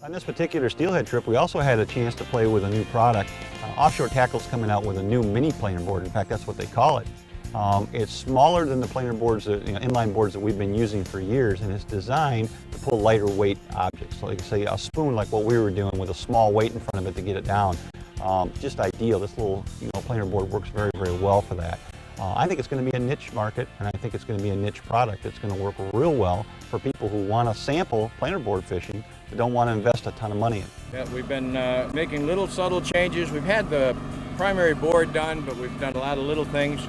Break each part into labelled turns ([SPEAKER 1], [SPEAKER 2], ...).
[SPEAKER 1] On this particular steelhead trip, we also had a chance to play with a new product. Offshore Tackle's coming out with a new mini planer board. In fact, that's what they call it. It's smaller than the planer boards, inline boards that we've been using for years, and it's designed to pull lighter weight objects. So like say a spoon, like what we were doing, with a small weight in front of it to get it down. Just ideal. This little planer board works very, very well for that. I think it's going to be a niche market, and I think it's going to be a niche product. It's going to work real well for people who want to sample planer board fishing but don't want to invest a ton of money in it.
[SPEAKER 2] Yeah, we've been making little subtle changes. We've had the primary board done, but we've done a lot of little things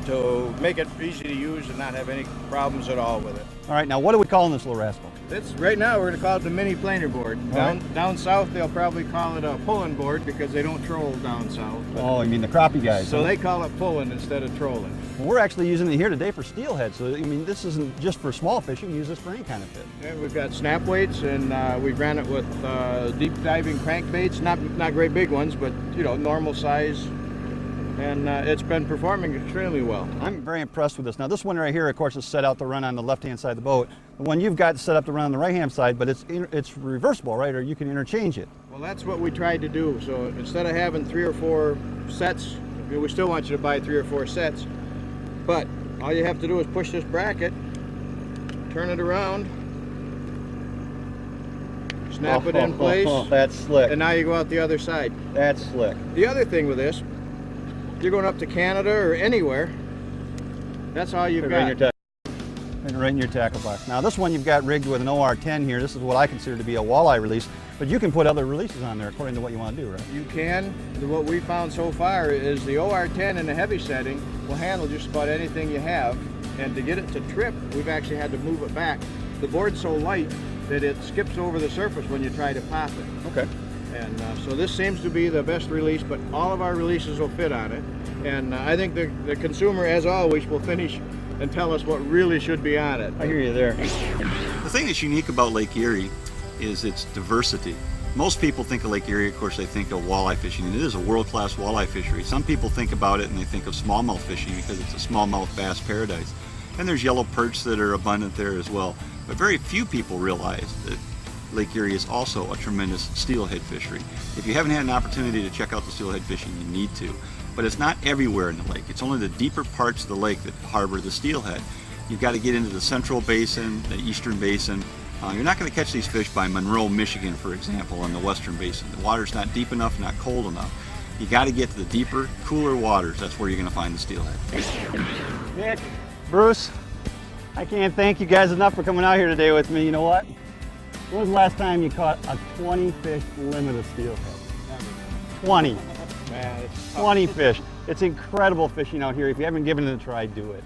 [SPEAKER 2] to make it easy to use and not have any problems at all with it.
[SPEAKER 1] All right, now what are we calling this little rascal?
[SPEAKER 2] Right now we're going to call it the mini planer board. Down south they'll probably call it a pulling board because they don't troll down south.
[SPEAKER 1] Oh, you mean the crappie guys?
[SPEAKER 2] So they call it pulling instead of trolling.
[SPEAKER 1] Well, we're actually using it here today for steelhead, so I mean this isn't just for small fish. You can use this for any kind of fish.
[SPEAKER 2] Yeah, we've got snap weights, and we've ran it with deep diving crankbaits, not great big ones, but normal size. And it's been performing extremely well.
[SPEAKER 1] I'm very impressed with this. Now this one right here, of course, is set out to run on the left-hand side of the boat. The one you've got set up to run on the right-hand side, but it's reversible, right? Or you can interchange it.
[SPEAKER 2] Well, that's what we tried to do. So instead of having 3 or 4 sets, we still want you to buy 3 or 4 sets. But all you have to do is push this bracket, turn it around, snap it in place.
[SPEAKER 1] That's slick.
[SPEAKER 2] And now you go out the other side.
[SPEAKER 1] That's slick.
[SPEAKER 2] The other thing with this, you're going up to Canada or anywhere, that's all you've got.
[SPEAKER 1] Right in your tackle box. Now this one you've got rigged with an OR10 here. This is what I consider to be a walleye release, but you can put other releases on there according to what you want to do, right?
[SPEAKER 2] You can. What we found so far is the OR10 in the heavy setting will handle just about anything you have, and to get it to trip, we've actually had to move it back. The board's so light that it skips over the surface when you try to pop it.
[SPEAKER 1] Okay.
[SPEAKER 2] And so this seems to be the best release, but all of our releases will fit on it. And I think the consumer, as always, will finish and tell us what really should be on it.
[SPEAKER 1] I hear you there.
[SPEAKER 3] The thing that's unique about Lake Erie is its diversity. Most people think of Lake Erie, of course, they think of walleye fishing, and it is a world-class walleye fishery. Some people think about it and they think of smallmouth fishing because it's a smallmouth bass paradise. And there's yellow perch that are abundant there as well. But very few people realize that Lake Erie is also a tremendous steelhead fishery. If you haven't had an opportunity to check out the steelhead fishing, you need to. But it's not everywhere in the lake. It's only the deeper parts of the lake that harbor the steelhead. You've got to get into the central basin, the eastern basin. You're not going to catch these fish by Monroe, Michigan, for example, in the western basin. The water's not deep enough, not cold enough. You got to get to the deeper, cooler waters. That's where you're going to find the steelhead.
[SPEAKER 1] Nick, Bruce, I can't thank you guys enough for coming out here today with me. You know what? When was the last time you caught a 20 fish limit of steelhead? 20.
[SPEAKER 2] Man, it's
[SPEAKER 1] 20 fish. It's incredible fishing out here. If you haven't given it a try, do it.